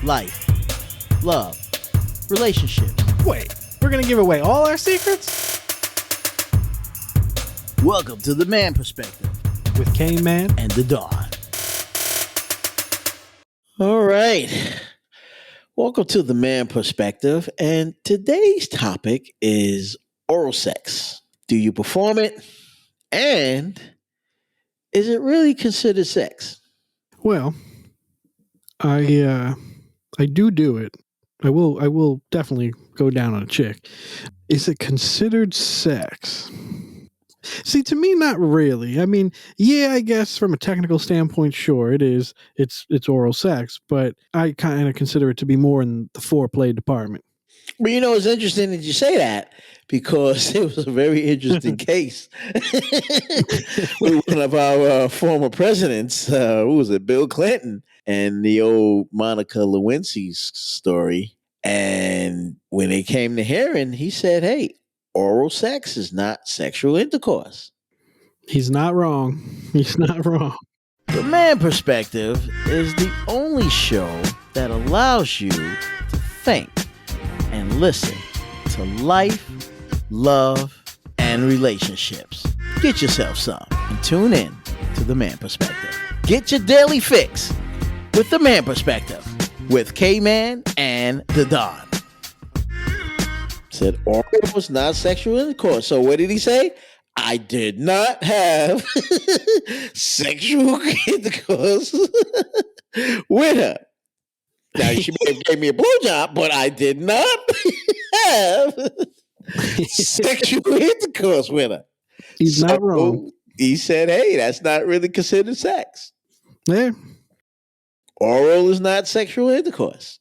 life, love, relationships. Wait, we're gonna give away all our secrets? Welcome to the Man Perspective With Kane Man and the Dawn. All right. Welcome to the Man Perspective, and today's topic is oral sex. Do you perform it? And is it really considered sex? Well, I do it. I will definitely go down on a chick. Is it considered sex? See, to me, not really. I mean, yeah, I guess from a technical standpoint, sure, it is. It's oral sex, but I kind of consider it to be more in the foreplay department. Well, it's interesting that you say that because it was a very interesting case with one of our former presidents. Who was it? Bill Clinton and the old Monica Lewinsky's story. And when it came to hearing, he said, hey, oral sex is not sexual intercourse. He's not wrong. He's not wrong. The Man Perspective is the only show that allows you to think and listen to life, love, and relationships. Get yourself some and tune in to The Man Perspective. Get your daily fix with The Man Perspective with K-Man and the Don. Said oral was not sexual intercourse. So what did he say? I did not have sexual intercourse with her. Now, she may have gave me a blowjob, but I did not have sexual intercourse with her. He's not wrong. He said, hey, that's not really considered sex. Yeah. Oral is not sexual intercourse.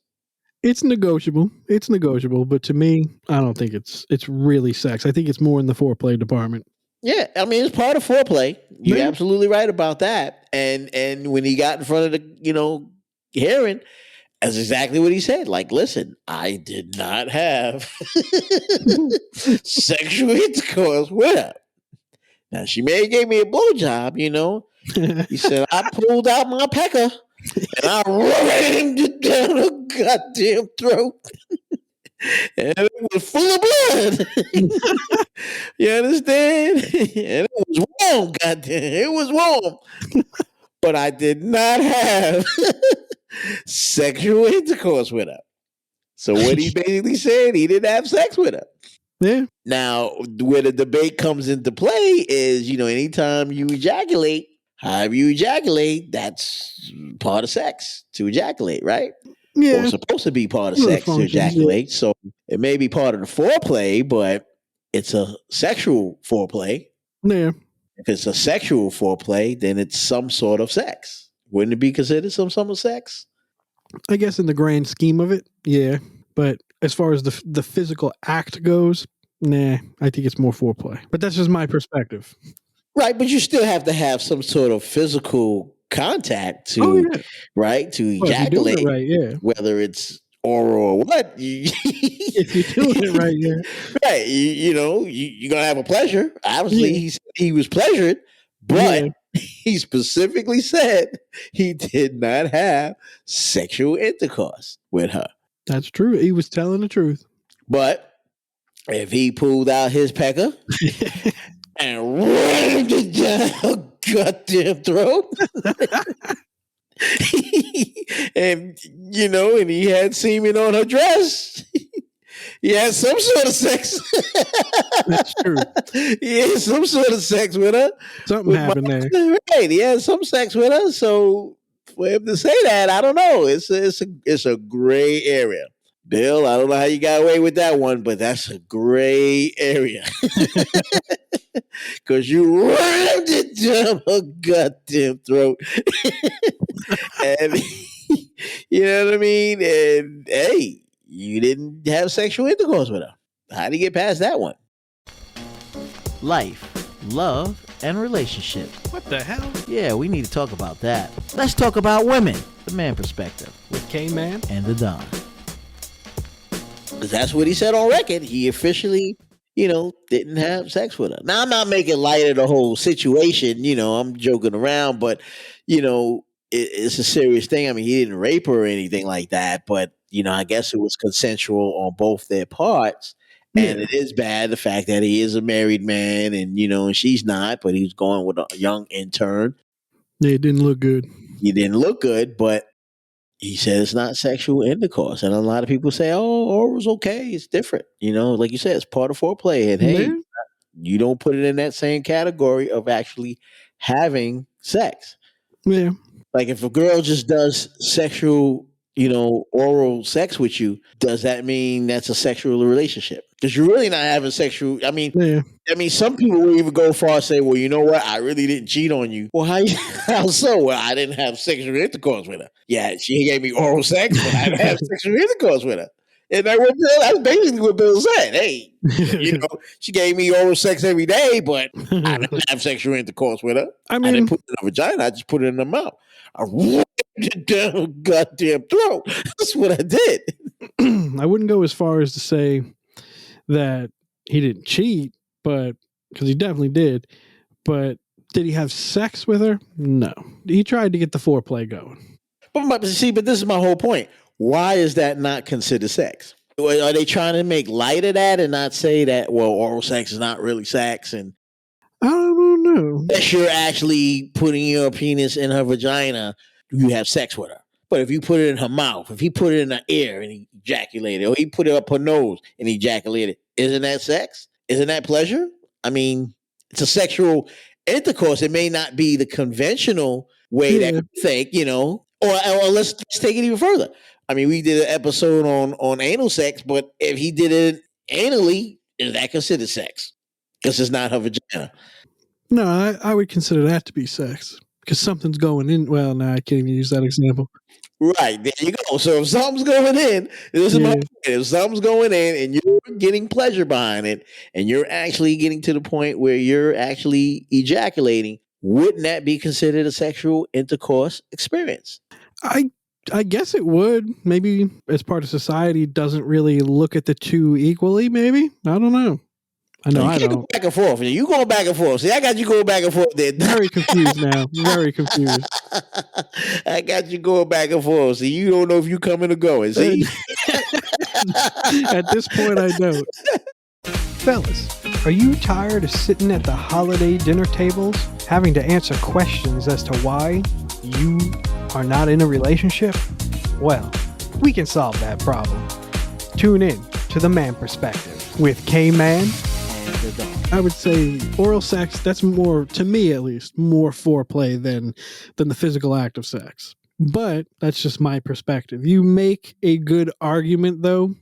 It's negotiable. It's negotiable, but to me, I don't think it's really sex. I think it's more in the foreplay department. Yeah, I mean, it's part of foreplay. You're absolutely right about that. And when he got in front of the, hearing, that's exactly what he said. Like, listen, I did not have sexual intercourse with her. Now, she may have gave me a blowjob, He said, I pulled out my pecker and I rammed it down her goddamn throat. And it was full of blood. You understand? And it was warm, goddamn. It was warm. But I did not have sexual intercourse with her. So what he basically said, he didn't have sex with her. Yeah. Now, where the debate comes into play is, anytime you ejaculate, however you ejaculate, that's part of sex to ejaculate, right? Yeah. Or supposed to be part of sex to ejaculate. Yeah. So it may be part of the foreplay, but it's a sexual foreplay. Yeah. If it's a sexual foreplay, then it's some sort of sex. Wouldn't it be considered some sort of sex? I guess in the grand scheme of it, yeah. But as far as the physical act goes, nah, I think it's more foreplay. But that's just my perspective. Right, but you still have to have some sort of physical contact to, right, to ejaculate. It right, yeah. Whether it's oral or what. If you're doing it right, yeah. Right, you're going to have a pleasure. Obviously, he was pleasured, but he specifically said he did not have sexual intercourse with her. That's true. He was telling the truth. But if he pulled out his pecker and rammed it down her goddamn throat, and he had semen on her dress, he had some sort of sex. That's true. He had some sort of sex with her. Something happened there. Right, he had some sex with her. So for him to say that, I don't know. It's a gray area. Bill, I don't know how you got away with that one, but that's a gray area. Because you rammed it down her goddamn throat. And you know what I mean? And hey, you didn't have sexual intercourse with her. How do you get past that one? Life, love, and relationships. What the hell? Yeah, we need to talk about that. Let's talk about women. The Man Perspective. With K-Man and the Don. That's what he said on record. He officially, didn't have sex with her. Now, I'm not making light of the whole situation. I'm joking around, but, it's a serious thing. I mean, he didn't rape her or anything like that, but I guess it was consensual on both their parts. And Yeah, it is bad the fact that he is a married man, and and she's not, but he's going with a young intern. it didn't look good. He didn't look good, but he said it's not sexual intercourse, and a lot of people say, "Oh, oral's okay. It's different." Like you said, it's part of foreplay, and hey, Yeah, you don't put it in that same category of actually having sex. yeah, Like if a girl just does sexual, oral sex with you, does that mean that's a sexual relationship? Because you're really not having sexual. yeah. Some people will even go far as say, "Well, you know what? I really didn't cheat on you." Well, how so? Well, I didn't have sexual intercourse with her. Yeah, she gave me oral sex, but I didn't have sexual intercourse with her. And that's basically what Bill said. Hey, she gave me oral sex every day, but I didn't have sexual intercourse with her. I I didn't mean, put it in her vagina. I just put it in her mouth. I rammed it down her goddamn throat. That's what I did. I wouldn't go as far as to say that he didn't cheat, but because he definitely did. But did he have sex with her? No. He tried to get the foreplay going. But this is my whole point. Why is that not considered sex? Are they trying to make light of that and not say that, well, oral sex is not really sex, and I don't know. unless you're actually putting your penis in her vagina, you have sex with her. But if you put it in her mouth, if he put it in her ear and he ejaculated, or he put it up her nose and ejaculated, isn't that sex? Isn't that pleasure? I mean, it's a sexual intercourse. It may not be the conventional way that Yeah. we think, or let's take it even further. I mean, we did an episode on anal sex, but if he did it anally, is that considered sex? Because it's not her vagina. No, I would consider that to be sex because something's going in. Well, no, I can't even use that example. Right, there you go. So if something's going in, this is my point. If something's going in and you're getting pleasure behind it, and you're actually getting to the point where you're actually ejaculating, wouldn't that be considered a sexual intercourse experience? I guess it would. Maybe as part of society doesn't really look at the two equally. Maybe I don't know. I know I You don't. go back and forth. You going back and forth. See, I got you going back and forth there. Very confused now. Very confused. I got you going back and forth. See, you don't know if you coming or going. See, At this point, I don't. Fellas, are you tired of sitting at the holiday dinner tables, having to answer questions as to why you are not in a relationship? Well, we can solve that problem. Tune in to The Man Perspective with K-Man and the Dog. I would say oral sex, that's more, to me at least, more foreplay than the physical act of sex. But that's just my perspective. You make a good argument, though,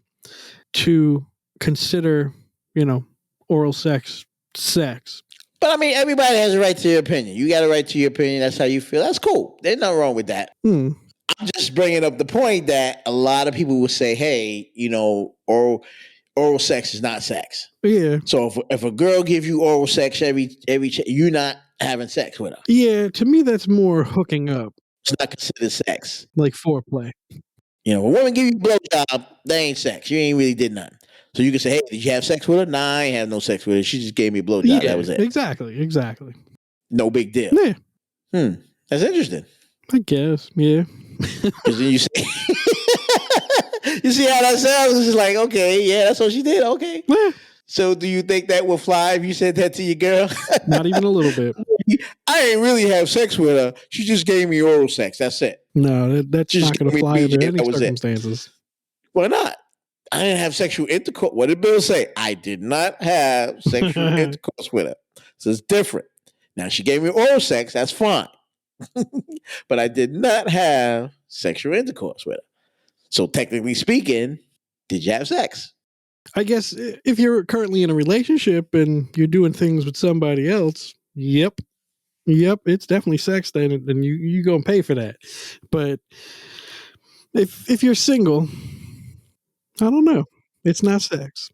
to consider, oral sex. but I mean, everybody has a right to your opinion. You got a right to your opinion. That's how you feel. That's cool. There's nothing wrong with that. I'm just bringing up the point that a lot of people will say, "Hey, oral sex is not sex." Yeah. So if a girl gives you oral sex you're not having sex with her. Yeah, to me that's more hooking up, It's not considered sex. like foreplay. A woman give you a blowjob, that ain't sex. You ain't really did nothing. So you can say, "Hey, did you have sex with her?" Nah, I ain't have no sex with her. She just gave me a blowjob. Yeah, that was it. Exactly. No big deal. Yeah. That's interesting. I guess. Yeah. Because then you say, you see how that sounds? It's just like, okay, yeah, that's what she did. Okay. Yeah. So do you think that would fly if you said that to your girl? Not even a little bit. I ain't really have sex with her. She just gave me oral sex. That's it. No, that's Just not going to give me fly under BJ, any that was it. circumstances. Why not? I didn't have sexual intercourse. What did Bill say? I did not have sexual intercourse with her. So it's different. Now she gave me oral sex. That's fine. But I did not have sexual intercourse with her. So technically speaking, did you have sex? I guess if you're currently in a relationship and you're doing things with somebody else, yep, it's definitely sex then, and you go and pay for that. But if you're single, I don't know. It's not sex.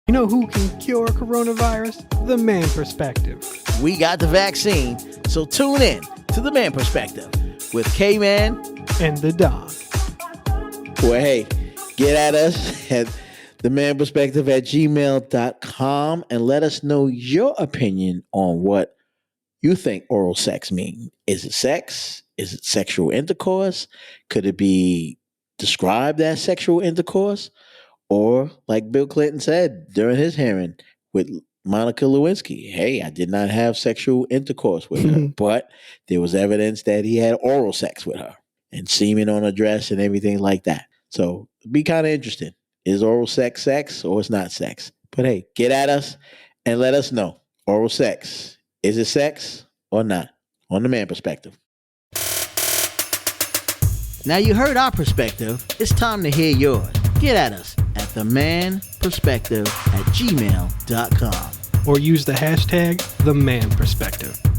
You know who can cure coronavirus? The Man Perspective. We got the vaccine, so tune in to The Man Perspective with K-Man and the Dog. Well, hey, get at us at themanperspective@gmail.com and let us know your opinion on what you think oral sex means. Is it sex? Is it sexual intercourse? Could it be described as sexual intercourse? Or, like Bill Clinton said during his hearing with Monica Lewinsky, hey, I did not have sexual intercourse with her, but there was evidence that he had oral sex with her and semen on her dress and everything like that. So it'd be kind of interesting. Is oral sex sex or it's not sex? But hey, get at us and let us know. Oral sex, is it sex or not? On the man perspective. Now you heard our perspective. It's time to hear yours. Get at us at themanperspective@gmail.com. Or use the hashtag #TheManPerspective.